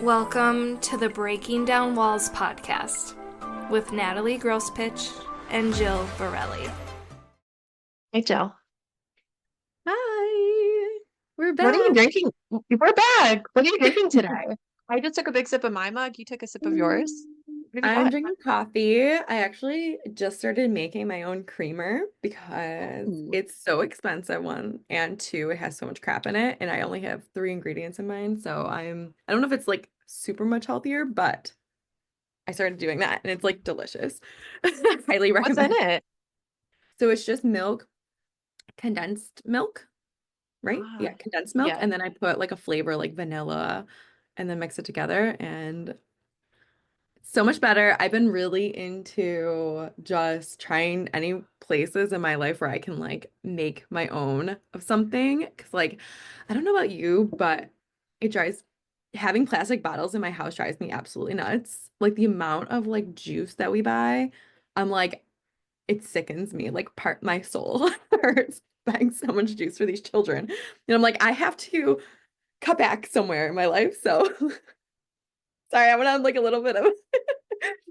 Welcome to the Breaking Down Walls podcast with Natalie Grospitch and Jill Barrile. Hey, Jill. Hi, we're What are you back. drinking? We're back. What are you drinking today? I just took a big sip of my mug. You took a sip of yours. What have you I'm got? drinking coffee. I actually just started making my own creamer because Ooh. it's so expensive, one, and two, it has so much crap in it, and I only have three ingredients in mine, so I don't know if it's like super much healthier, but I started doing that and it's like delicious. Highly What's in recommend. it? So it's just milk, condensed milk, right? Ah, Yeah, condensed milk, yeah. and then I put like a flavor like vanilla and then mix it together and so much better. I've been really into just trying any places in my life where I can like make my own of something. Cause like, I don't know about you, but it drives having plastic bottles in my house drives me absolutely nuts. Like the amount of like juice that we buy, I'm like, it sickens me. Like part my soul hurts buying so much juice for these children. And I'm like, I have to cut back somewhere in my life. So sorry, I went on like a little bit of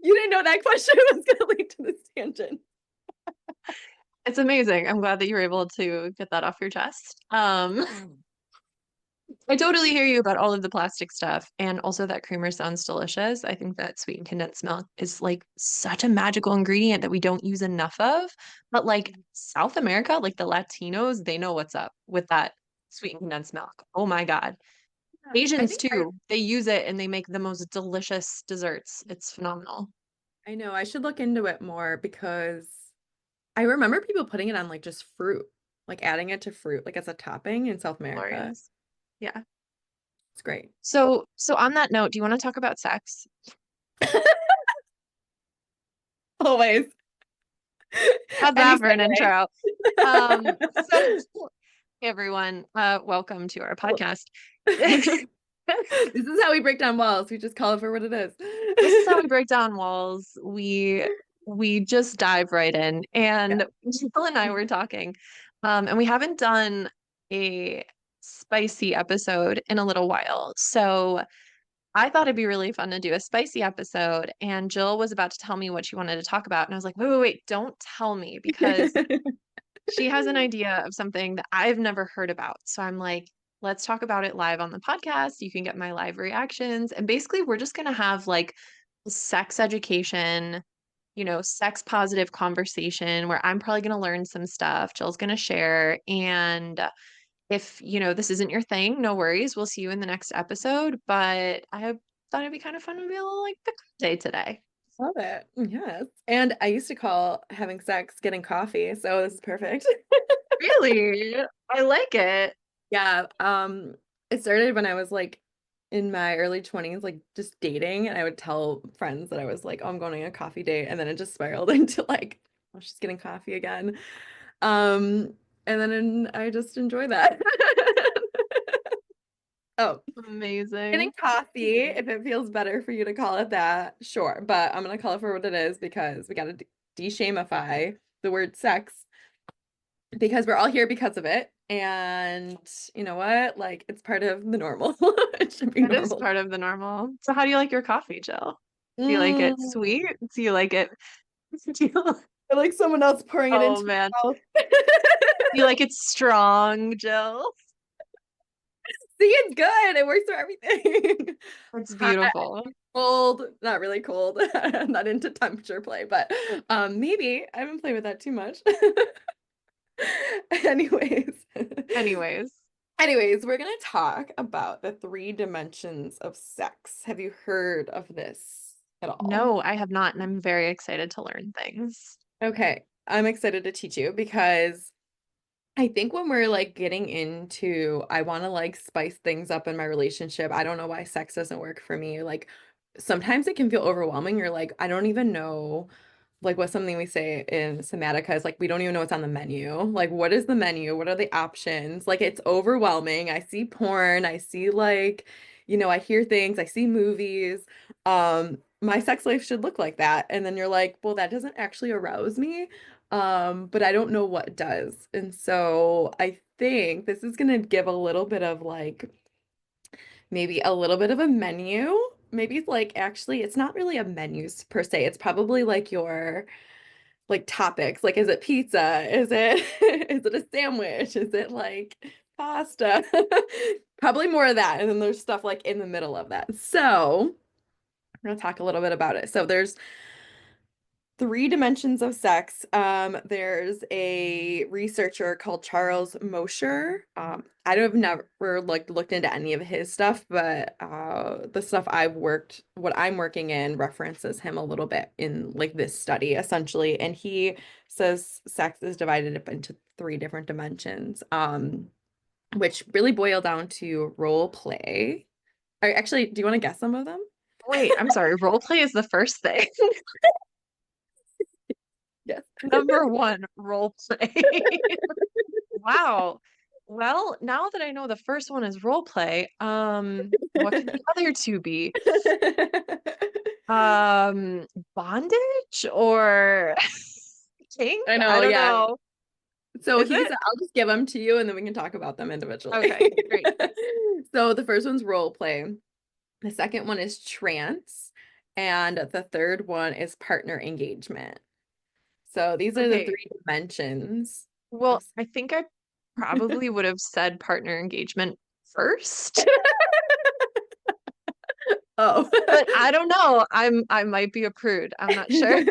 you didn't know that question was going to lead to this tangent. It's amazing. I'm glad that you were able to get that off your chest. I totally hear you about all of the plastic stuff, and also that creamer sounds delicious. I think that sweetened condensed milk is like such a magical ingredient that we don't use enough of. But like South America, like the Latinos, they know what's up with that sweetened condensed milk. Oh my God. I Asians think too, they use it and they make the most delicious desserts. It's phenomenal. I know I should look into it more because I remember people putting it on like just fruit, like adding it to fruit, like as a topping in South America. Glorious. Yeah. It's great. So on that note, do you want to talk about sex? Always. How's Any that for an segue. intro? So hey everyone, welcome to our podcast. This is how we break down walls. We just call it for what it is. This is how we break down walls. We just dive right in. Yeah. And Jill and I were talking, and we haven't done a spicy episode in a little while. So I thought it'd be really fun to do a spicy episode. And Jill was about to tell me what she wanted to talk about. And I was like, wait, wait, wait, don't tell me because she has an idea of something that I've never heard about. So I'm like, let's talk about it live on the podcast. You can get my live reactions. And basically, we're just going to have like sex education, sex positive conversation where I'm probably going to learn some stuff. Jill's going to share. And if, this isn't your thing, no worries. We'll see you in the next episode. But I thought it'd be kind of fun to be a little like pick day today. Love it. Yes. And I used to call having sex getting coffee, so this is perfect. Really? I like it. Yeah, it started when I was like in my early 20s, like just dating, and I would tell friends that I was like, oh, I'm going on a coffee date, and then it just spiraled into like, oh, she's getting coffee again. And then I just enjoy that. Oh, getting Amazing. coffee, if it feels better for you to call it that, sure, but I'm gonna call it for what it is because we gotta de-shamify the word sex because we're all here because of it. And you know what? Like it's part of the normal. It should be That is normal. part of the normal. So how do you like your coffee, Jill? Do you like it Mm, sweet? Do you like it? Do you, I like someone else pouring it oh into man. my mouth. Do you like it strong, Jill? See, it's good. It works for everything. It's Hot, beautiful. cold, not really cold. I'm not into temperature play, but maybe I haven't played with that too much. Anyways. Anyways, Anyways, we're gonna talk about the three dimensions of sex. Have you heard of this at all? no, I have not, and I'm very excited to learn things. Okay, I'm excited to teach you because I think when we're like getting into, I want to like spice things up in my relationship. I don't know why sex doesn't work for me. Like sometimes it can feel overwhelming. You're like, I don't even know like what's something we say in Somatica is like we don't even know what's on the menu. Like what is the menu? What are the options? Like it's overwhelming. I see porn, I see like, I hear things, I see movies. My sex life should look like that. And then you're like, well, that doesn't actually arouse me. But I don't know what does. And so I think this is gonna give a little bit of like maybe a little bit of a menu. Maybe it's like actually it's not really a menu per se. It's probably like your like topics. Like is it pizza? Is it is it a sandwich? Is it like pasta? Probably more of that. And then there's stuff like in the middle of that. So we're gonna talk a little bit about it. So there's three dimensions of sex. There's a researcher called Charles Mosher. I have never like looked into any of his stuff, but the stuff what I'm working in references him a little bit in like this study essentially, and he says sex is divided up into three different dimensions, which really boil down to role play. Actually, do you want to guess some of them? Wait, I'm sorry. Role play is the first thing. Yes. Number one, role play. Wow. Well, now that I know the first one is role play, what can the other two be? Bondage or kink? I I know, don't yeah. know. So Is he's, it? I'll just give them to you and then we can talk about them individually. Okay, great. So the first one's role play. The second one is trance. And the third one is partner engagement. So these are the Okay. three dimensions. Well, I think I probably would have said partner engagement first, Oh. but I don't know. I might be a prude. I'm not sure.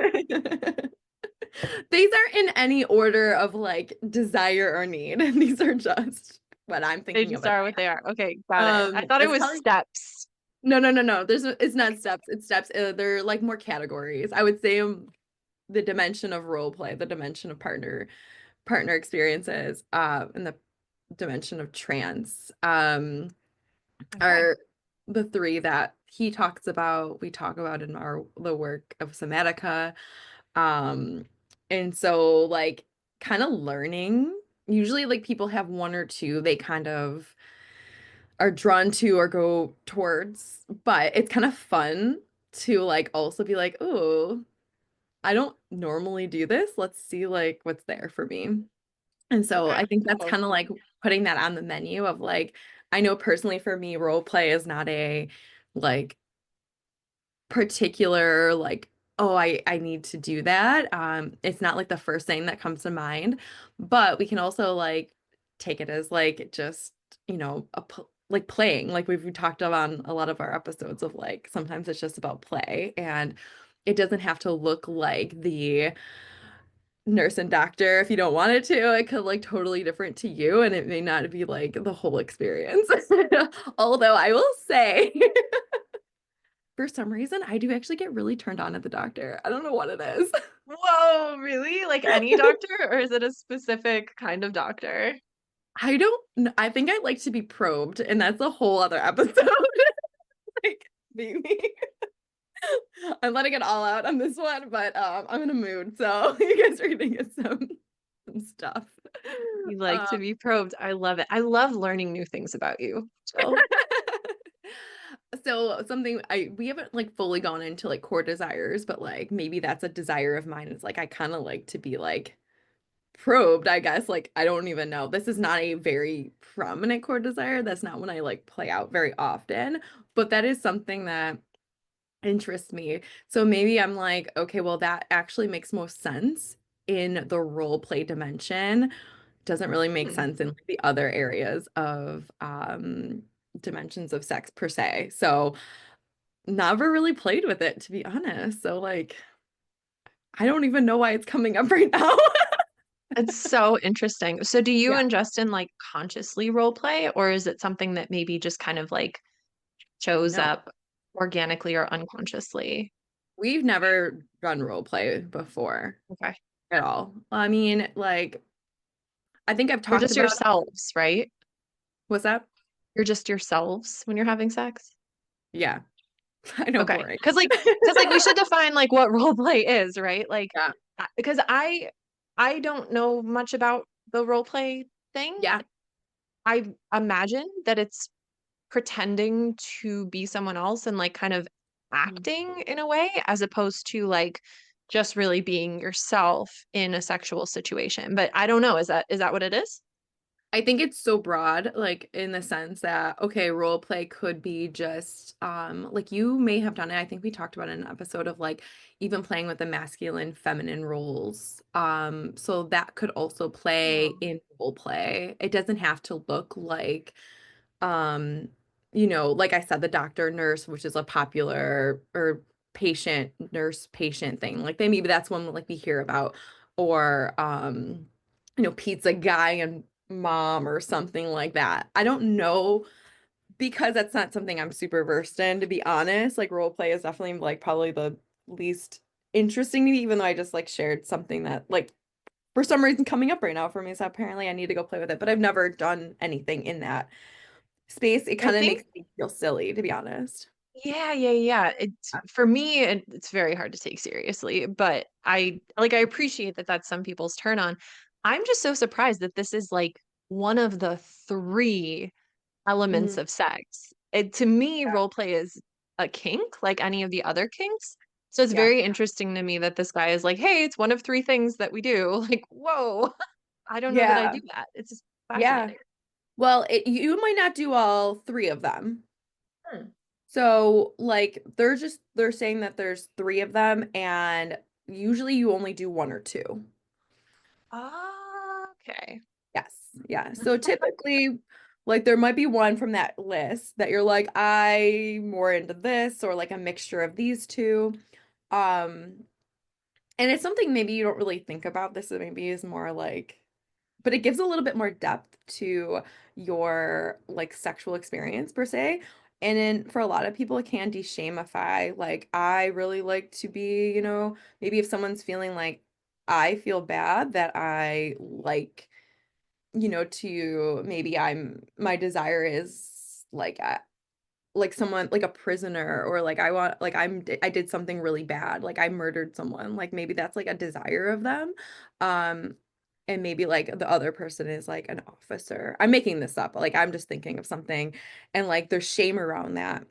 These aren't in any order of like desire or need. These are just what I'm They thinking of just it. are what they are. Okay, got it. I thought it It's was probably steps. no. It's not steps. It's steps. They're like more categories. I would say the dimension of role play, the dimension of partner experiences, and the dimension of trance, Okay. are the three that he talks about. We talk about in the work of Somatica. Um, and so like kind of learning. Usually like people have one or two they kind of are drawn to or go towards, but it's kind of fun to like also be like, oh, I don't normally do this. Let's see like what's there for me. And so Okay. I think that's Cool. kind of like putting that on the menu of like, I know personally for me, role play is not a like particular like, oh, I need to do that. It's not like the first thing that comes to mind, but we can also like take it as like just, like playing. Like we've talked about on a lot of our episodes of like sometimes it's just about play and it doesn't have to look like the nurse and doctor if you don't want it to. It could like totally different to you and it may not be like the whole experience. Although I will say for some reason I do actually get really turned on at the doctor. I don't know what it is. Whoa, really? Like any doctor, or is it a specific kind of doctor? I don't I think I like to be probed and that's a whole other episode. Like maybe I'm letting it all out on this one, but I'm in a mood, so you guys are gonna get some stuff. You like Um, to be probed. I love it. I love learning new things about you, Jill. so something we haven't like fully gone into like core desires, but like maybe that's a desire of mine. It's like I kind of like to be like probed, I guess. Like I don't even know. This is not a very prominent core desire. That's not when I like play out very often, but that is something that interests me. So maybe I'm like, okay, well, that actually makes most sense in the role play dimension. Doesn't really make Hmm. sense in like, the other areas of dimensions of sex per se. So never really played with it, to be honest. So like, I don't even know why it's coming up right now. It's so interesting. So do you Yeah. and Justin like consciously role play, or is it something that maybe just kind of like shows No, up organically or unconsciously? we've never done role play before Okay. at all. I mean, like, I think I've You're talked just about yourselves, right? what's that? You're just yourselves when you're having sex? Yeah, I know, Okay. boring. Because like we should define like what role play is, right? Like Yeah. because I don't know much about the role play thing. Yeah. I imagine that it's pretending to be someone else and like kind of Mhm. acting in a way as opposed to like just really being yourself in a sexual situation. But I don't know. Is that what it is? I think it's so broad, like in the sense that, okay, role play could be just like you may have done it. I think we talked about it in an episode of like even playing with the masculine, feminine roles. So that could also play Oh. in role play. It doesn't have to look like um, like I said, the doctor nurse, which is a popular or patient nurse patient thing. Like they maybe that's one like we hear about, or pizza guy and mom or something like that. I don't know because that's not something I'm super versed in, to be honest. Like role play is definitely like probably the least interesting to me, even though I just like shared something that like for some reason coming up right now for me. So apparently I need to go play with it, but I've never done anything in that space. It I kind of think makes me feel silly, to be honest. yeah. It's for me, it's very hard to take seriously, but I appreciate that that's some people's turn on. I'm just so surprised that this is like one of the three elements Mhm. of sex. To me, role play is a kink, like any of the other kinks. So it's Yeah. very interesting to me that this guy is like, hey, it's one of three things that we do. Like, whoa, I don't know that I Yeah. do that. It's just Yeah. fascinating. Well, you might not do all three of them. Hmm. So, like, they're saying that there's three of them, and usually you only do one or two. Okay. Yes. Yeah. So typically, like, there might be one from that list that you're like, I'm more into this, or like a mixture of these two. Um, and it's something maybe you don't really think about. This maybe is more like, but it gives a little bit more depth to your like sexual experience per se. And then for a lot of people, it can de-shamify. Like, I really like to be, maybe if someone's feeling like I feel bad that I like, to maybe my desire is like someone like a prisoner, or like I want like I did something really bad, like I murdered someone, like maybe that's like a desire of them. um and maybe like the other person is like an officer. I'm making this up, like I'm just thinking of something, and like there's shame around that.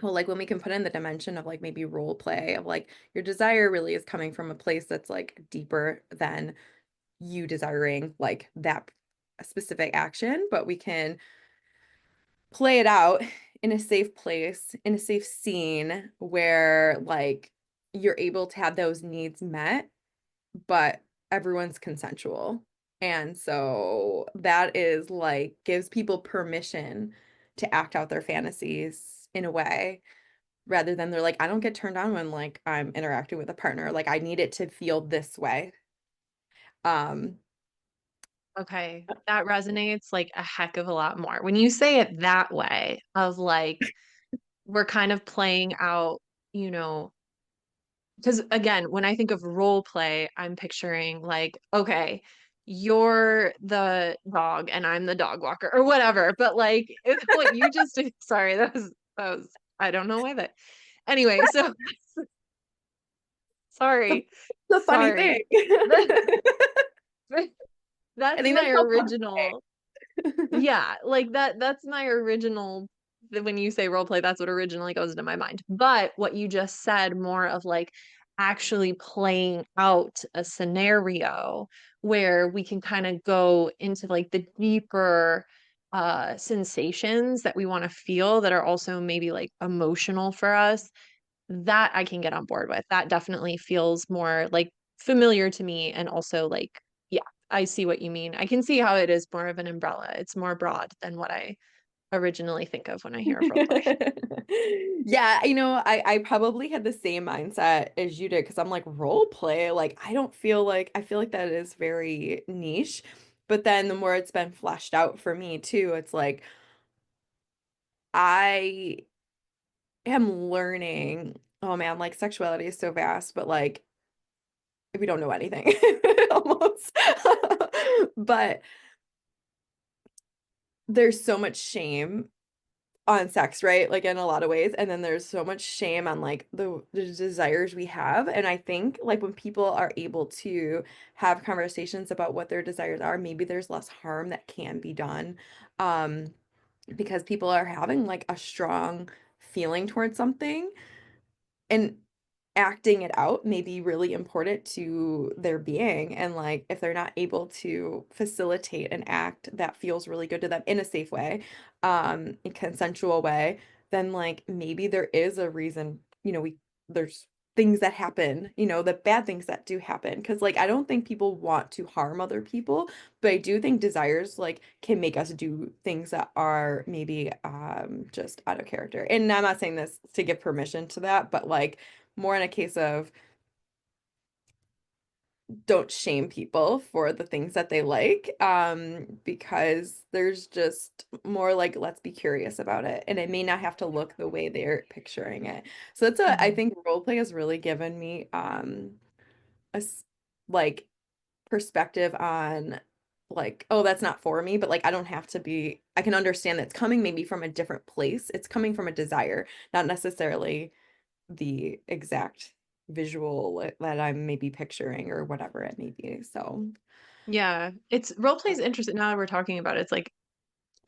Well, like when we can put in the dimension of like maybe role play of like your desire really is coming from a place that's like deeper than you desiring like that specific action, but we can play it out in a safe place, in a safe scene where like you're able to have those needs met, but everyone's consensual. And so that is like gives people permission to act out their fantasies in a way rather than they're like, I don't get turned on when like I'm interacting with a partner. Like I need it to feel this way. Um, Okay. That resonates like a heck of a lot more. When you say it that way, of like, we're kind of playing out, you know, because again, when I think of role play, I'm picturing like, okay, you're the dog and I'm the dog walker or whatever. But like what you just did, sorry, that was I don't know why that. Anyway, so the, sorry. the funny thing. Sorry. I That's think my that's so fun. original. Yeah, like that's my original when you say role play, that's what originally goes into my mind. But what you just said, more of like actually playing out a scenario where we can kind of go into like the deeper sensations that we want to feel that are also maybe like emotional for us, that I can get on board with. That definitely feels more like familiar to me, and also like, yeah, I see what you mean. I can see how it is more of an umbrella. It's more broad than what I originally think of when I hear of role play. Yeah, I probably had the same mindset as you did because I'm like role play, like I feel like that is very niche. But then the more it's been fleshed out for me too, it's like I am learning, oh man, like sexuality is so vast, but like we don't know anything almost. But there's so much shame on sex, right? Like in a lot of ways. And then there's so much shame on like the desires we have. And I think like when people are able to have conversations about what their desires are, maybe there's less harm that can be done. Um, because people are having like a strong feeling towards something. And acting it out may be really important to their being. And like if they're not able to facilitate an act that feels really good to them in a safe way, in consensual way, then like maybe there is a reason, there's things that happen, the bad things that do happen. Because like I don't think people want to harm other people, but I do think desires like can make us do things that are maybe just out of character. And I'm not saying this to give permission to that, but like more in a case of don't shame people for the things that they like, because there's just more like let's be curious about it, and it may not have to look the way they're picturing it. So that's I Mhm. think role play has really given me a like perspective on like, oh, that's not for me, but like I don't have to be, I can understand that it's coming maybe from a different place. It's coming from a desire, not necessarily the exact visual that I'm maybe picturing or whatever it may be. So, Yeah, it's role play is interesting. Now that we're talking about it, it's like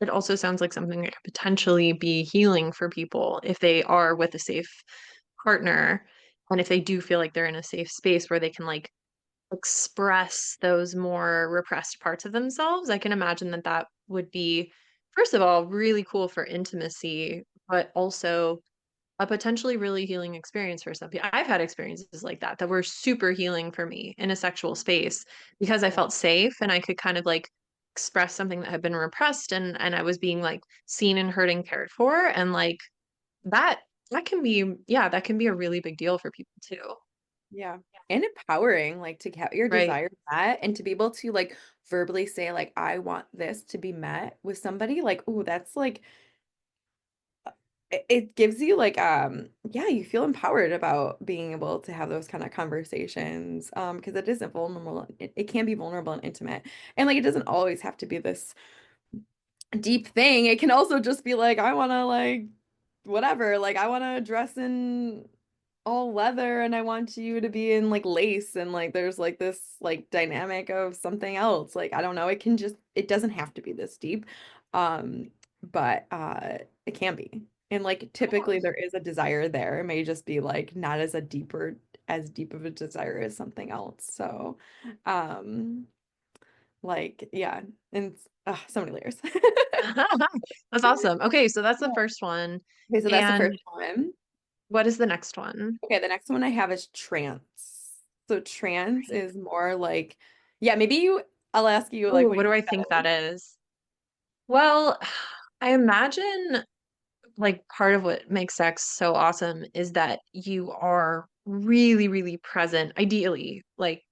it also sounds like something that could potentially be healing for people if they are with a safe partner and if they do feel like they're in a safe space where they can like express those more repressed parts of themselves. I can imagine that that would be, first of all, really cool for intimacy, but also a potentially really healing experience for some people. I've had experiences like that were super healing for me in a sexual space because I yeah. felt safe and I could kind of like express something that had been repressed and I was being like seen and heard and cared for and like that that can be yeah, that can be a really big deal for people too. Yeah. And empowering, like to have your Right. desire met and to be able to like verbally say, like, I want this to be met with somebody, like, oh, that's like it gives you like yeah, you feel empowered about being able to have those kind of conversations, because it is a vulnerable, it can be vulnerable and intimate, and like it doesn't always have to be this deep thing. It can also just be like, I want to like whatever, like I want to dress in all leather and I want you to be in like lace, and like there's like this like dynamic of something else. Like I don't know, it can just, it doesn't have to be this deep. But it can be. And like typically there is a desire there. It may just be like not as deep of a desire as something else. So um like yeah, and so many layers. That's awesome. Okay, so that's the Yeah. first one. Okay, so that's the first And one. what is the next one? Okay, the next one I have is trance. So trance is more like, yeah, maybe I'll ask you like Oh, what what do you do I think think that that is? Well, I imagine like part of what makes sex so awesome is that you are really, really present. Ideally, like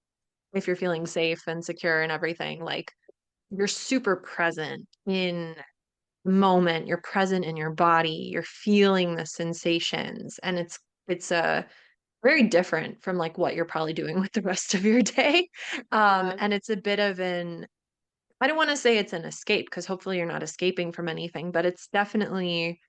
if you're feeling safe and secure and everything, like you're super present in the moment, you're present in your body, you're feeling the sensations, and it's very different from like what you're probably doing with the rest of your day. is? And it's a bit of an I don't want to say it's an escape because hopefully you're not escaping from anything, but it's definitely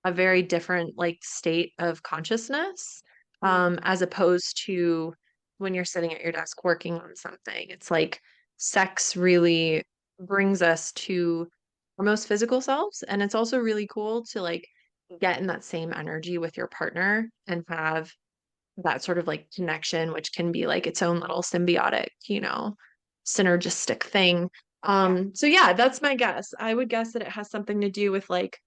a very different like state of consciousness, Yeah. as opposed to when you're sitting at your desk working on something. It's like sex really brings us to our most physical selves, and it's also really cool to like get in that same energy with your partner and have that sort of like connection, which can be like its own little symbiotic, synergistic thing. Yeah. So yeah, that's my guess. I would guess that it has something to do with like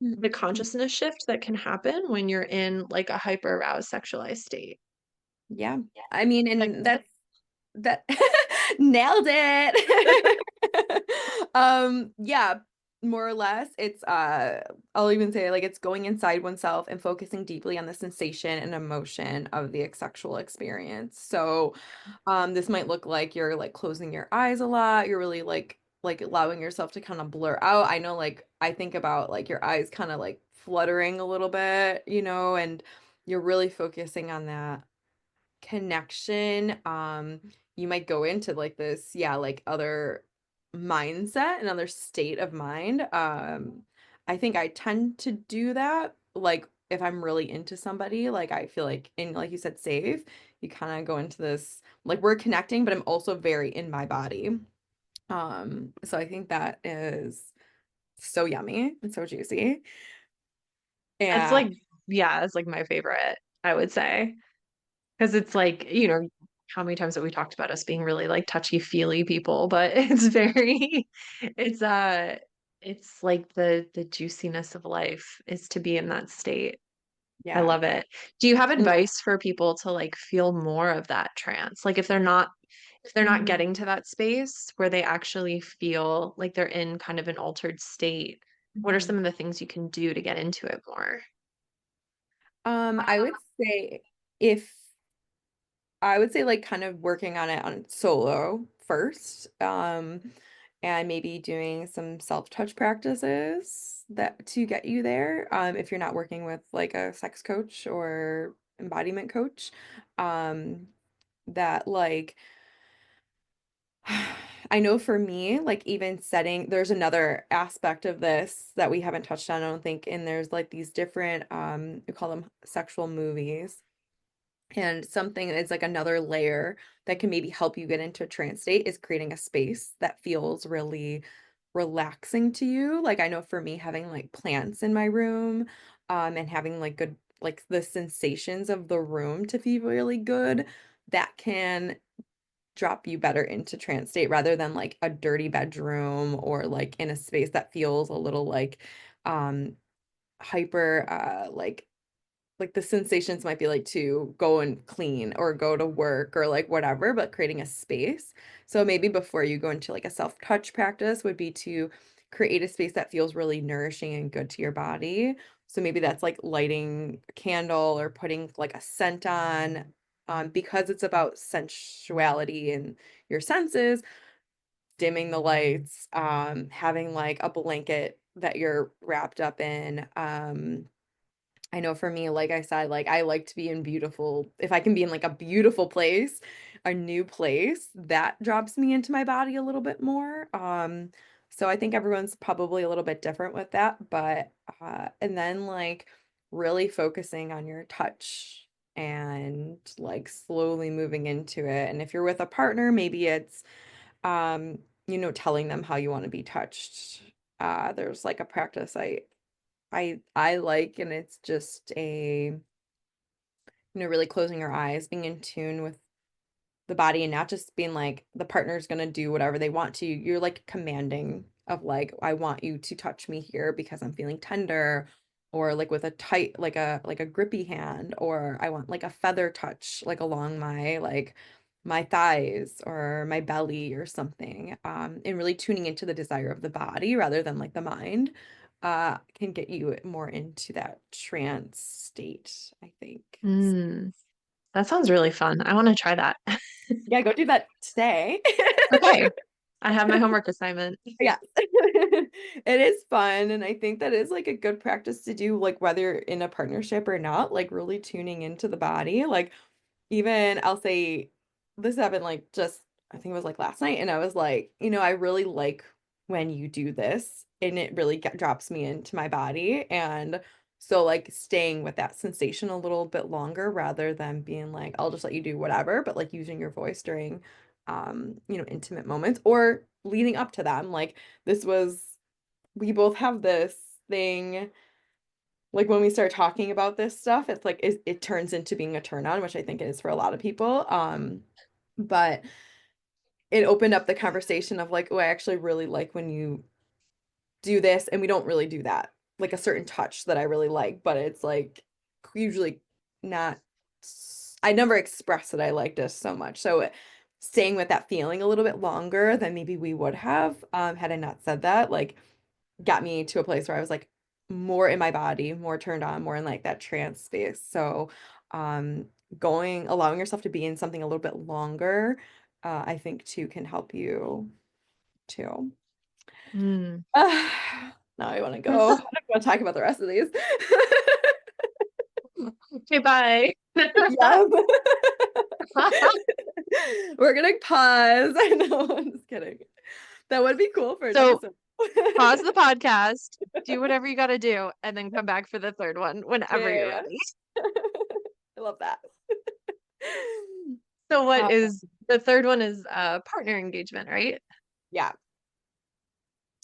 Mm. the consciousness shift that can happen when you're in like a hyper aroused sexualized state. Yeah. I mean, Like, and that's that nailed it. Yeah, more or less. It's I'll even say like it's going inside oneself and focusing deeply on the sensation and emotion of the sexual experience. So this might look like you're like closing your eyes a lot. You're really like allowing yourself to kind of blur out. I know like I think about like your eyes kind of like fluttering a little bit, and you're really focusing on that connection. You might go into like this, yeah, like other mindset, another state of mind. I think I tend to do that like if I'm really into somebody, like I feel like in, like you said, safe, you kind of go into this like we're connecting, but I'm also very in my body. So I think that is so yummy and so juicy. it's And like, yeah, it's like my favorite, I would say. Because it's like, how many times have we talked about us being really like touchy-feely people, but it's very, it's it's like the juiciness of life is to be in that state. I Yeah. love it. Do you have And advice for people to like feel more of that trance? Like if they're not Mhm. getting to that space where they actually feel like they're in kind of an altered state, what are Mhm. some of the things you can do to get into it more? I would say if I would say like kind of working on it on solo first, and maybe doing some self-touch practices that to get you there. If you're not working with like a sex coach or embodiment coach, um, that like I know for me, like even setting, there's another aspect of this that we haven't touched on, I don't think, and there's like these different, we call them sexual movies. And something is like another layer that can maybe help you get into a trance state is creating a space that feels really relaxing to you. Like I know for me, having like plants in my room, and having like good, like the sensations of the room to feel really good, that can drop you better into trance state rather than like a dirty bedroom or like in a space that feels a little um hyper like the sensations might be like to go and clean or go to work or like whatever, but creating a space. So maybe before you go into like a self-touch practice would be to create a space that feels really nourishing and good to your body. So maybe that's like lighting a candle or putting like a scent on, because it's about sensuality and your senses, dimming the lights, having like a blanket that you're wrapped up in. I know for me, like I said, like I like to be in beautiful, if I can be in like a beautiful place, a new place, that drops me into my body a little bit more. So I think everyone's probably a little bit different with that, but and then like really focusing on your touch and like slowly moving into it. And if you're with a partner, maybe it's telling them how you want to be touched. There's like a practice I like, and it's just really closing your eyes, being in tune with the body and not just being like the partner's gonna do whatever they want to. You're like commanding of like, I want you to touch me here because I'm feeling tender, or like with a tight, like a grippy hand, or I want like a feather touch, like along my thighs or my belly or something. And really tuning into the desire of the body rather than like the mind, can get you more into that trance state, I think. Mm, that sounds really fun. I want to try that. Yeah, go do that today. Okay. I have my homework assignment. Yeah. It is fun, and I think that is like a good practice to do, like whether you're in a partnership or not, like really tuning into the body. Like even I'll say this happened like just I think it was like last night, and I was like, I really like when you do this, and it really drops me into my body. And so like staying with that sensation a little bit longer rather than being like, I'll just let you do whatever, but like using your voice during intimate moments or leading up to them. Like this was we both have this thing, like when we start talking about this stuff, it's like it turns into being a turn on, which I think it is for a lot of people. But it opened up the conversation of like, oh, I actually really like when you do this, and we don't really do that. Like a certain touch that I really like, but it's like usually not I never expressed that I liked this so much. So staying with that feeling a little bit longer than maybe we would have, had I not said that, like got me to a place where I was like more in my body, more turned on, more in like that trance space. So um allowing yourself to be in something a little bit longer, I think too can help you too. Mm. Now I want to go. I don't want to talk about the rest of these. Okay, bye. Yeah. We're gonna pause. I know, I'm just kidding. That would be cool for an So episode. pause the podcast, do whatever you got to do, and then come back for the third one whenever you're Yeah. ready. I love that. So what Uh, is the third one is partner engagement, right? yeah.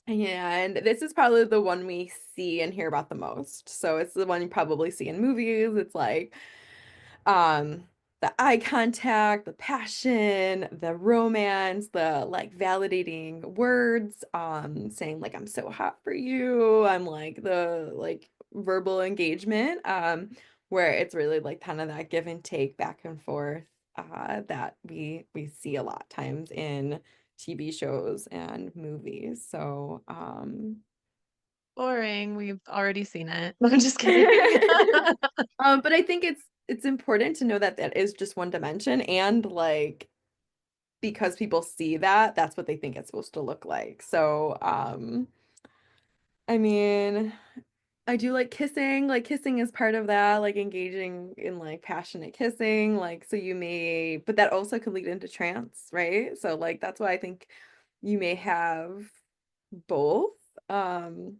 And this is probably the one we see and hear about the most. So it's the one you probably see in movies. It's like, um, the eye contact, the passion, the romance, the like validating words, saying like I'm so hot for you. I'm like the like verbal engagement, where it's really like kind of that give and take back and forth, that we see a lot times in TV shows and movies. So, Boring. We've already seen it. I'm just kidding. but I think it's important to know that that is just one dimension, and like because people see that, that's what they think it's supposed to look like. So, I mean, I do like kissing. Like kissing is part of that, like engaging in like passionate kissing. Like so you may, but that also could lead into trance, right? So like that's why I think you may have both. Um,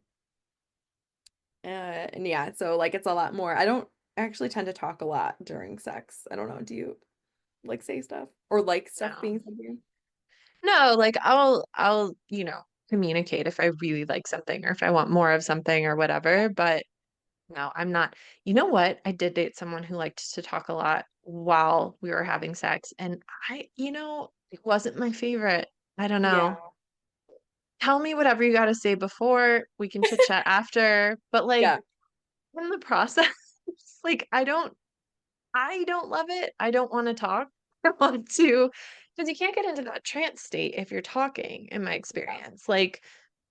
and yeah, so like it's a lot more. I don't actually tend to talk a lot during sex. I don't know. Do you like say stuff or like stuff No. being said to you? No, like I'll, communicate if I really like something or if I want more of something or whatever, but no, I'm not. You know what? I did date someone who liked to talk a lot while we were having sex, and it wasn't my favorite. I don't Yeah. know. Tell me whatever you got to say before, we can chit chat after, but like Yeah. in the process, like I don't love it. I don't want to talk. I want to, because you can't get into that trance state if you're talking, in my experience. Like,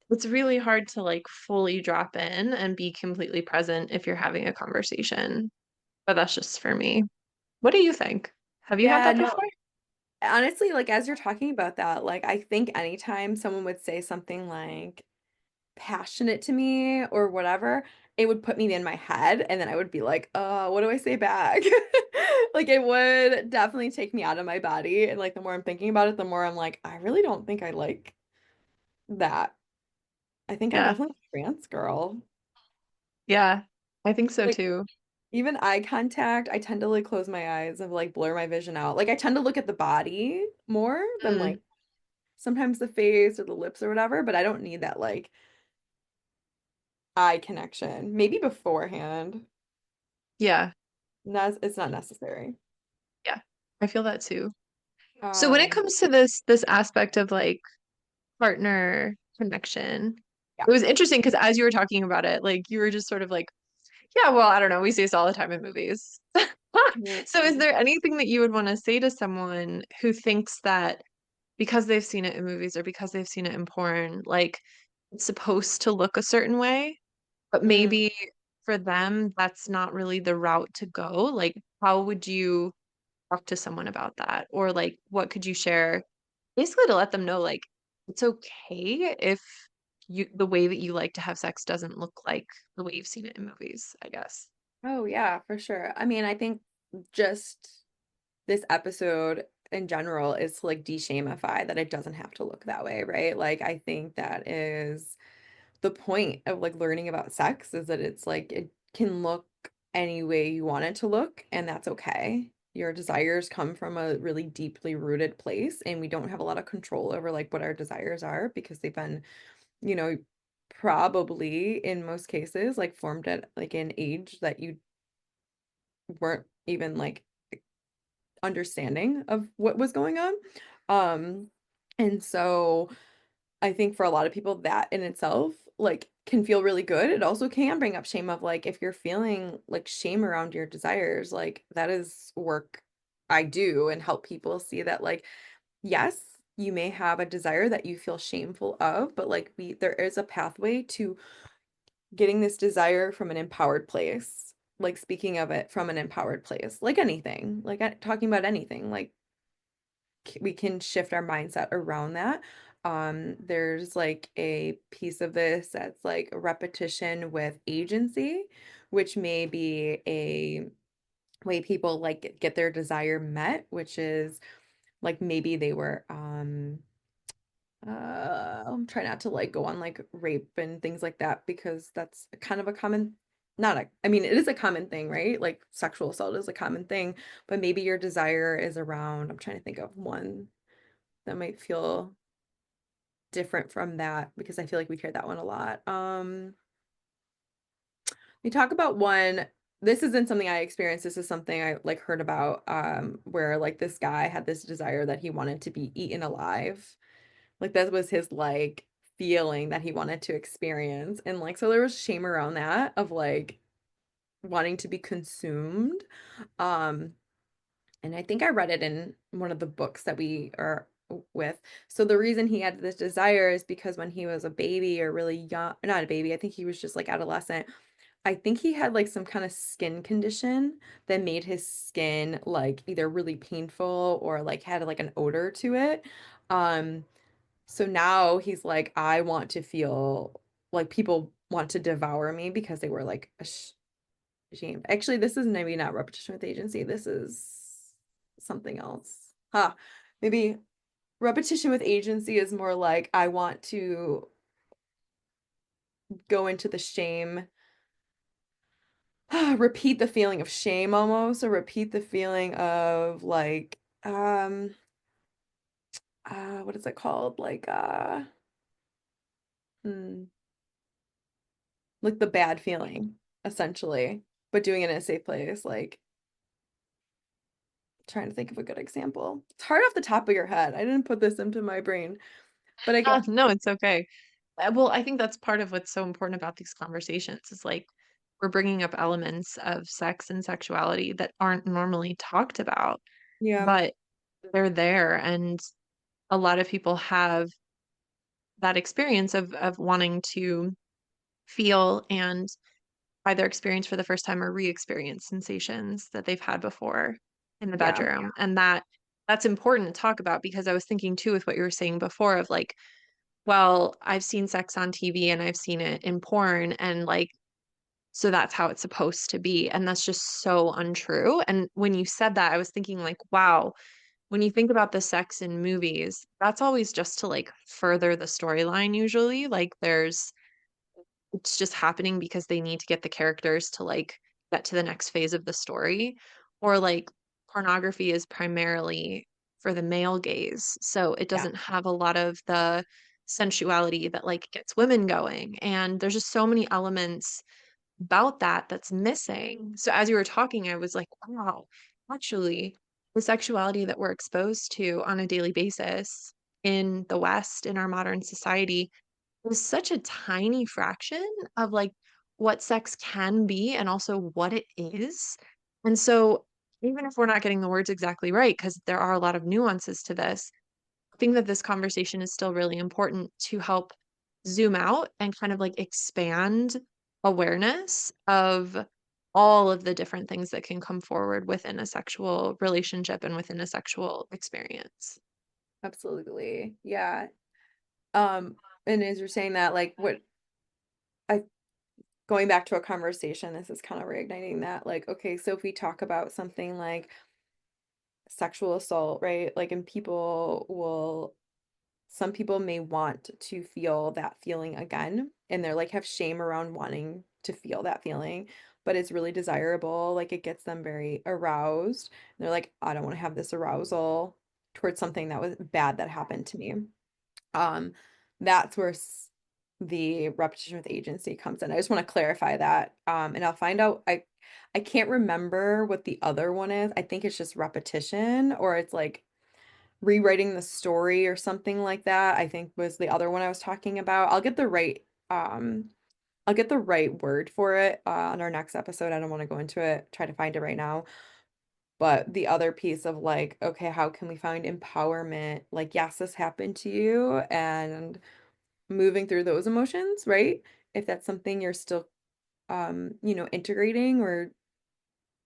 it's really hard to like fully drop in and be completely present if you're having a conversation. But that's just for me. What do you think? Have you had Yeah, that no, before? honestly, like as you're talking about that, like I think anytime someone would say something like passionate to me or whatever, it would put me in my head and then I would be like, what do I say back? Like it would definitely take me out of my body. And like the more I'm thinking about it, the more I'm like, I really don't think I like that. I think I'm Yeah. definitely a trans girl. Yeah. I think so Like too. even eye contact, I tend to like close my eyes and like blur my vision out. Like I tend to look at the body more than Mm, like sometimes the face or the lips or whatever, but I don't need that like eye connection. Maybe beforehand. yeah. It's not necessary. Yeah. I feel that too. So when it Um, comes to this aspect of like partner connection, yeah. it was interesting because as you were talking about it, like you were just sort of like, yeah, well, I don't know, we see this all the time in movies. So is Mhm. there anything that you would want to say to someone who thinks that because they've seen it in movies or because they've seen it in porn, like it's supposed to look a certain way, but Mm. maybe for them that's not really the route to go? Like, how would you talk to someone about that? Or like what could you share basically to let them know like it's okay if the way that you like to have sex doesn't look like the way you've seen it in movies, I guess. Oh yeah, for sure. I mean, I think just this episode in general is to like de-shamify that it doesn't have to look that way, right? Like I think that is the point of like learning about sex is that it's like it can look any way you want it to look, and that's okay. Your desires come from a really deeply rooted place, and we don't have a lot of control over like what our desires are because they've been, you know, probably in most cases like formed at like an age that you weren't even like understanding of what was going on. Um, and so I think for a lot of people that in itself like can feel really good. It also can bring up shame of like if you're feeling like shame around your desires, like that is work I do and help people see that like yes, you may have a desire that you feel shameful of, but like we there is a pathway to getting this desire from an empowered place. Like speaking of it from an empowered place, like anything, like talking about anything, like we can shift our mindset around that. There's like a piece of this that's like repetition with agency, which may be a way people like get their desire met, which is like maybe they were try not to like go on like rape and things like that because that's kind of a common not a I mean it is a common thing, right? Like sexual assault is a common thing, but maybe your desire is around I'm trying to think of one that might feel different from that because I feel like we hear that one a lot. We talk about one this isn't something I experienced. This is something I like heard about, where like this guy had this desire that he wanted to be eaten alive. Like that was his like feeling that he wanted to experience. And like so there was shame around that of like wanting to be consumed. Um, and I think I read it in one of the books that we are with. So the reason he had this desire is because when he was a baby or really young, not a baby, I think he was just like adolescent. I think he had like some kind of skin condition that made his skin like either really painful or like had like an odor to it. Um, so now he's like, I want to feel like people want to devour me because they were like ashamed. Actually, this is maybe not repetition with agency. This is something else. Huh. Maybe repetition with agency is more like I want to go into the shame, repeat the feeling of shame almost, or repeat the feeling of like, what is it called? Hmm, like the bad feeling, essentially, but doing it in a safe place. Like, trying to think of a good example. It's hard off the top of your head. I didn't put this into my brain, but I guess, No, it's okay. Well, I think that's part of what's so important about these conversations is like we're bringing up elements of sex and sexuality that aren't normally talked about, yeah, but they're there. And a lot of people have that experience of wanting to feel and either experience for the first time or re-experience sensations that they've had before in the yeah, bedroom. And that's important to talk about because I was thinking too with what you were saying before of like, well, I've seen sex on TV and I've seen it in porn and like so that's how it's supposed to be. And that's just so untrue. And when you said that, I was thinking like, wow, when you think about the sex in movies, that's always just to like further the storyline usually. Like there's it's just happening because they need to get the characters to like get to the next phase of the story. Or like pornography is primarily for the male gaze. So it yeah, doesn't have a lot of the sensuality that like gets women going. And there's just so many elements about that that's missing. So as you were talking, I was like, wow, actually, the sexuality that we're exposed to on a daily basis in the West, in our modern society, was such a tiny fraction of like what sex can be and also what it is. And so even if we're not getting the words exactly right, because there are a lot of nuances to this, I think that this conversation is still really important to help zoom out and kind of like expand awareness of all of the different things that can come forward within a sexual relationship and within a sexual experience. absolutely. Yeah. Um, and as you're saying that, like what I going back to a conversation, this is kind of reigniting that, like, okay, so if we talk about something like sexual assault, right? Like, and some people may want to feel that feeling again, and they're like have shame around wanting to feel that feeling, but it's really desirable. Like, it gets them very aroused. And they're like, I don't want to have this arousal towards something that was bad that happened to me. Um, that's where the repetition with agency comes in. I just want to clarify that. And I'll find out. I can't remember what the other one is. I think it's just repetition, or it's like rewriting the story or something like that. I think was the other one I was talking about. I'll get the right word for it on our next episode. I don't want to go into it, try to find it right now. But the other piece of like, okay, how can we find empowerment? Like, yes, this happened to you, and moving through those emotions, right? If that's something you're still integrating or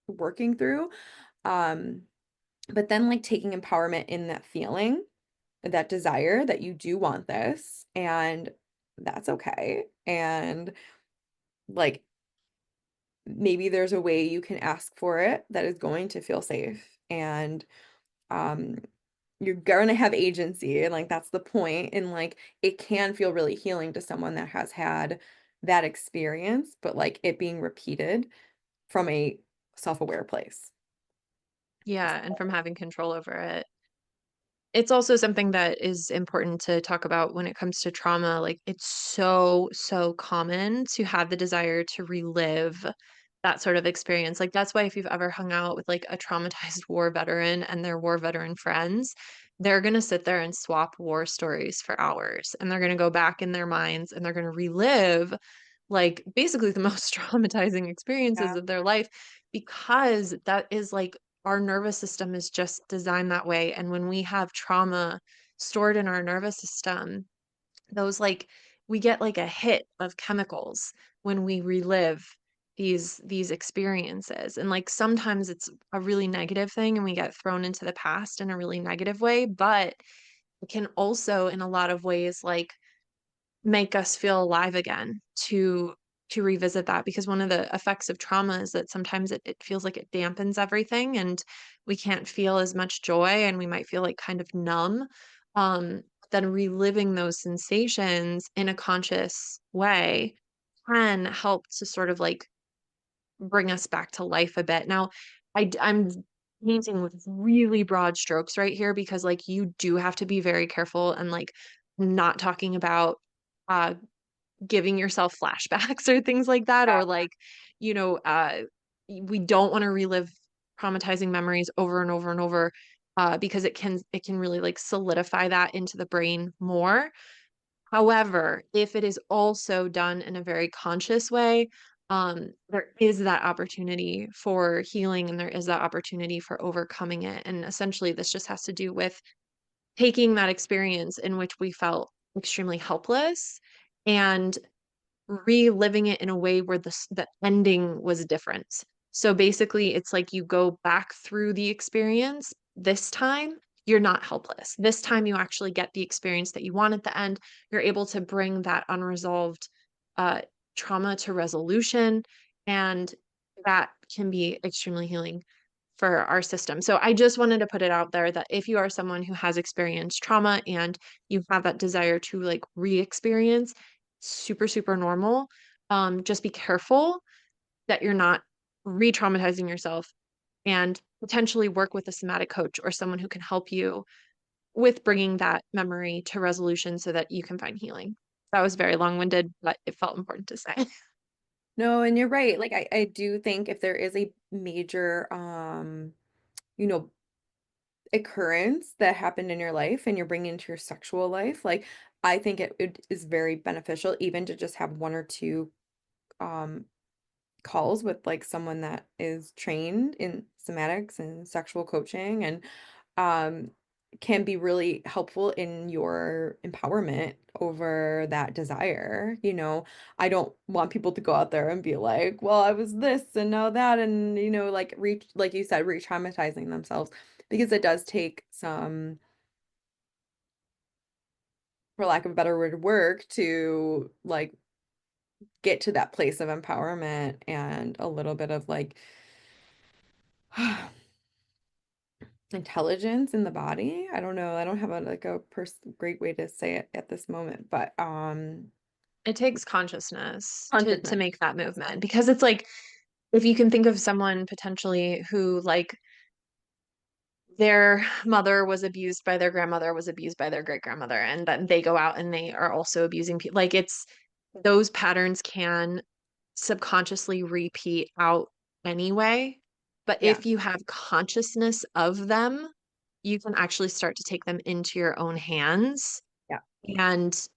working through. Um, but then like taking empowerment in that feeling, that desire that you do want this, and that's okay. And like maybe there's a way you can ask for it that is going to feel safe, and um you're gonna have agency, and like that's the point. And like it can feel really healing to someone that has had that experience, but like it being repeated from a self-aware place. Yeah, and from having control over it. It's also something that is important to talk about when it comes to trauma. Like, it's so, so common to have the desire to relive that sort of experience. Like that's why if you've ever hung out with like a traumatized war veteran and their war veteran friends, they're going to sit there and swap war stories for hours, and they're going to go back in their minds and they're going to relive like basically the most traumatizing experiences Yeah. of their life, because that is like our nervous system is just designed that way. And when we have trauma stored in our nervous system, those like we get like a hit of chemicals when we relive these experiences. And like sometimes it's a really negative thing and we get thrown into the past in a really negative way, but it can also in a lot of ways like make us feel alive again to revisit that, because one of the effects of trauma is that sometimes it feels like it dampens everything and we can't feel as much joy and we might feel like kind of numb. um then reliving those sensations in a conscious way can help to sort of like bring us back to life a bit. Now, I'm painting with really broad strokes right here because like you do have to be very careful and like not talking about uh giving yourself flashbacks or things like that, Yeah. or like, you know, we don't want to relive traumatizing memories over and over and over, because it can really like solidify that into the brain more. However, if it is also done in a very conscious way, there is that opportunity for healing and there is that opportunity for overcoming it. And essentially, this just has to do with taking that experience in which we felt extremely helpless and reliving it in a way where the ending was different. So basically, it's like you go back through the experience. This time, you're not helpless. This time, you actually get the experience that you want at the end. You're able to bring that unresolved uh, trauma to resolution, and that can be extremely healing for our system. So I just wanted to put it out there that if you are someone who has experienced trauma and you have that desire to like re-experience, super, super normal. Just be careful that you're not re-traumatizing yourself, and potentially work with a somatic coach or someone who can help you with bringing that memory to resolution so that you can find healing. That was very long-winded, but it felt important to say. No, and you're right. Like I do think if there is a major you know, occurrence that happened in your life and you're bringing into your sexual life, like I think it is very beneficial even to just have one or two um calls with like someone that is trained in somatics and sexual coaching and um can be really helpful in your empowerment over that desire. I don't want people to go out there and be like, well, I was this and now that, and like reach, like you said, re-traumatizing themselves, because it does take some, for lack of a better word, work to like get to that place of empowerment and a little bit of like intelligence in the body. I don't know. I don't have a like a great way to say it at this moment, but It takes consciousness to consciousness. make that Yes. movement, because it's like if you can think of someone potentially who like their mother was abused by their grandmother, was abused by their great grandmother, and then they go out and they are also abusing people. Like it's those patterns can subconsciously repeat out anyway. But Yeah. if you have consciousness of them, you can actually start to take them into your own hands Yeah. and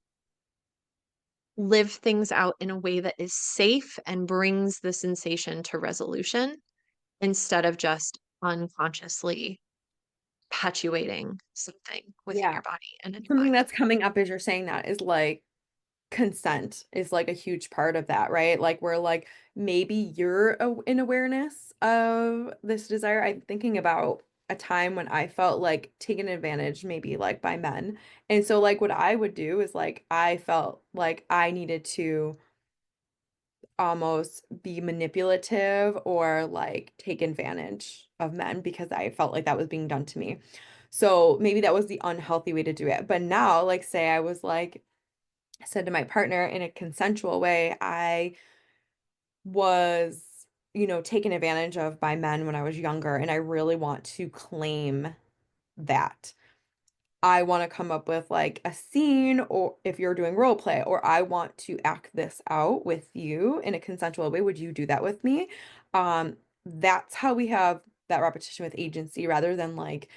live things out in a way that is safe and brings the sensation to resolution instead of just unconsciously perpetuating something within Yeah. your body and in your Something mind. that's coming up as you're saying that is like consent is like a huge part of that, right? Like where like maybe you're in awareness of this desire. I'm thinking about a time when I felt like taken advantage, maybe like by men. And so like what I would do is like I felt like I needed to almost be manipulative or like take advantage of men because I felt like that was being done to me. So maybe that was the unhealthy way to do it. But now, like, say I was like, I said to my partner in a consensual way, I was, taken advantage of by men when I was younger, and I really want to claim that. I want to come up with like a scene, or if you're doing role play, or I want to act this out with you in a consensual way. Would you do that with me? That's how we have that repetition with agency rather than like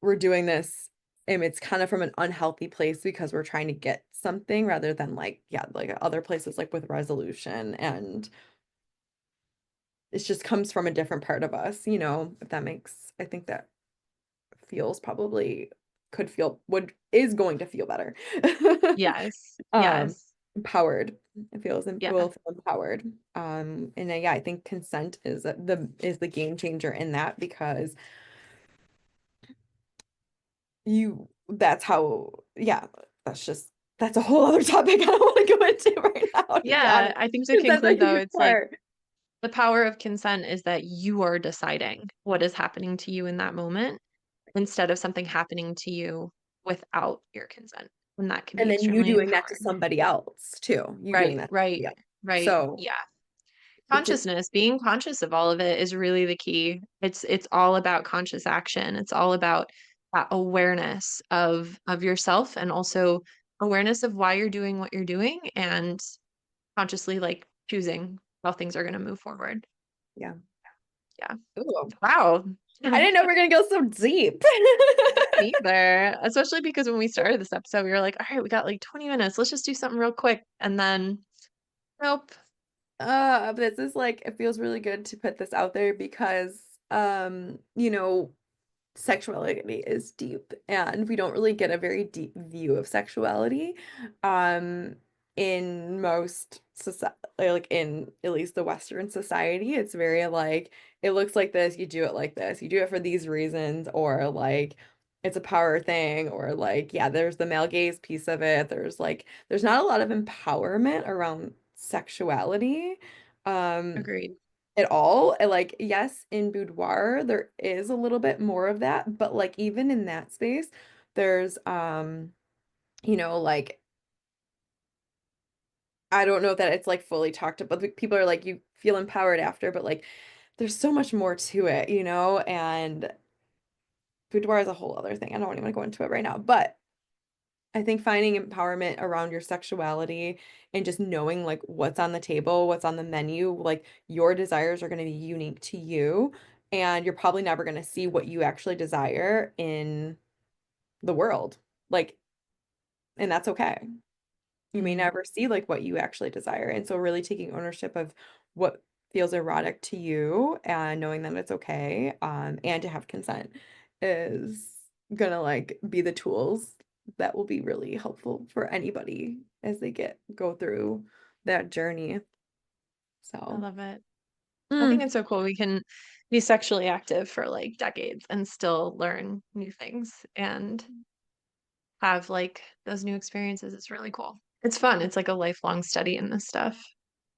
we're doing this and it's kind of from an unhealthy place because we're trying to get something rather than like, yeah, like other places like with resolution and it just comes from a different part of us, if that makes, I think that feels probably could feel would is going to feel better. Yes. Um, Yes. empowered. It Yeah. will feel empowered. And yeah, I think consent is the game changer in that because that's how, yeah, that's a whole other topic I don't want to go into right now, to be Yeah. honest. I think to 'Cause that's a conclude though, huge it's like part. the power of consent is that you are deciding what is happening to you in that moment instead of something happening to you without your consent. And that can be And then you extremely doing that to empowering. somebody else too. You doing Right, that. right, Yeah. right. So Yeah. it's just, Consciousness, being conscious of all of it is really the key. It's all about conscious action. It's all about that awareness of yourself and also awareness of why you're doing what you're doing and consciously like choosing how things are going to move forward. yeah. Yeah. Ooh. Wow. I didn't know we were gonna go so deep. Neither. Especially because when we started this episode, we were like, all right, we got like 20 minutes. Let's just do something real quick. And then, nope. This is like it feels really good to put this out there because sexuality is deep and we don't really get a very deep view of sexuality in most society, like in at least the Western society. It's very like it looks like this, you do it like this, you do it for these reasons, or like it's a power thing, or like yeah, there's the male gaze piece of it. There's not a lot of empowerment around sexuality. Um Agreed. at all. Like, yes, in boudoir, there is a little bit more of that, but like even in that space, there's like I don't know that it's like fully talked about. People are like, you feel empowered after, but like there's so much more to it, and boudoir is a whole other thing. I don't even want to go into it right now, but I think finding empowerment around your sexuality and just knowing like what's on the table, what's on the menu, like your desires are going to be unique to you, and you're probably never going to see what you actually desire in the world. Like, and that's okay. You may Mm, never see like what you actually desire. And so really taking ownership of what feels erotic to you and knowing that it's okay, and to have consent is gonna like be the tools that will be really helpful for anybody as they go through that journey. I So, love it. I think mm, it's so cool. We can be sexually active for like decades and still learn new things and have like those new experiences. It's really cool. It's fun. It's like a lifelong study in this stuff.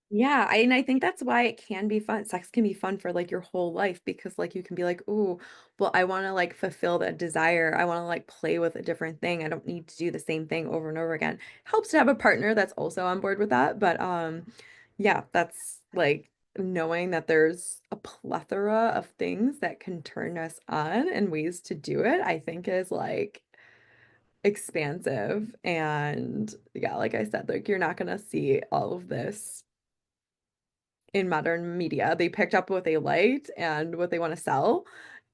yeah, and I think that's why it can be fun. Sex can be fun for like your whole life because like you can be like, "Ooh, well, I want to like fulfill that desire. I want to like play with a different thing. I don't need to do the same thing over and over again." Helps to have a partner that's also on board with that, but yeah, that's like knowing that there's a plethora of things that can turn us on and ways to do it, I think is like expansive. And yeah, like I said, like you're not gonna see all of this in modern media. They picked up what they liked and what they want to sell,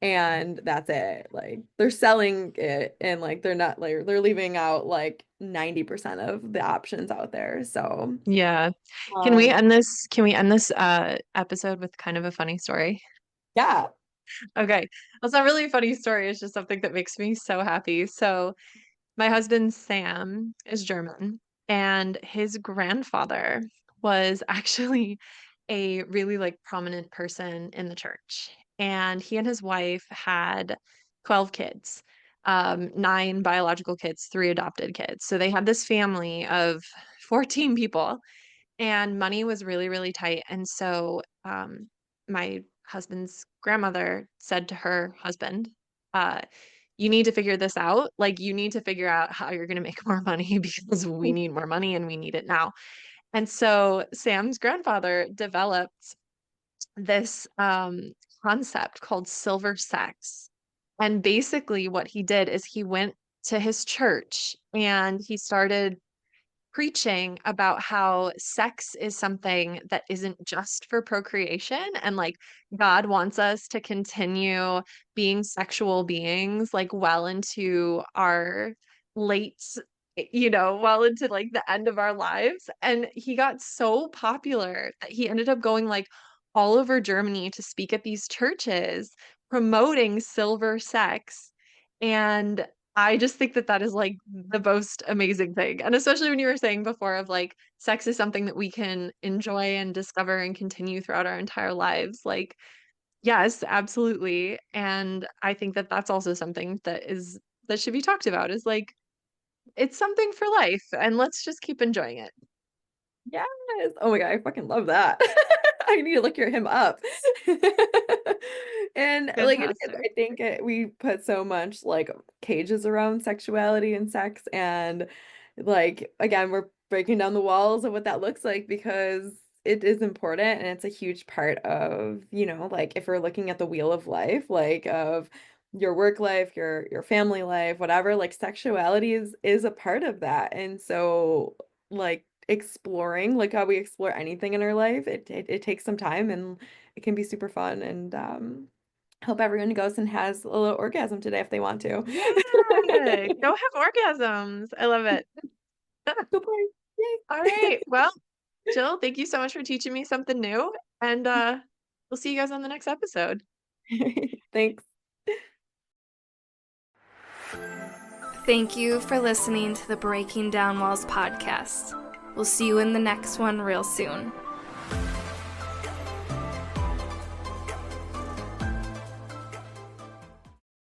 and that's it. Like they're selling it and like they're not like they're leaving out like 90% of the options out there. So, Yeah. um, Can we end this episode with kind of a funny story? yeah. Okay. That's not really a funny story. It's just something that makes me so happy. So my husband Sam is German, and his grandfather was actually a really like prominent person in the church. And he and his wife had 12 kids, nine biological kids, three adopted kids. So they had this family of 14 people, and money was really, really tight. And so my husband's grandmother said to her husband, uh, you need to figure this out. Like, you need to figure out how you're going to make more money because we need more money and we need it now. And so Sam's grandfather developed this concept called silver sex. And basically, what he did is he went to his church and he started preaching about how sex is something that isn't just for procreation, and like God wants us to continue being sexual beings like well into our late, well into like the end of our lives. And he got so popular that he ended up going like all over Germany to speak at these churches promoting silver sex. And I just think that that is like the most amazing thing. And especially when you were saying before of like sex is something that we can enjoy and discover and continue throughout our entire lives. Like, yes, absolutely. And I think that that's also something that should be talked about, is like it's something for life and let's just keep enjoying it. Yes. Oh my God, I fucking love that. I need to look him up. And like Fantastic. I think we put so much like cages around sexuality and sex, and like again, we're breaking down the walls of what that looks like because it is important and it's a huge part of, like if we're looking at the wheel of life, like of your work life, your family life, whatever, like sexuality is a part of that. And so like exploring, like how we explore anything in our life, it takes some time and it can be super fun. And hope everyone goes and has a little orgasm today if they want to. Yeah, go have orgasms. I love it. Go play. All right. Well, Jill, thank you so much for teaching me something new. And we'll see you guys on the next episode. Yay. Thanks. Thank you for listening to the Breaking Down Walls podcast. We'll see you in the next one real soon.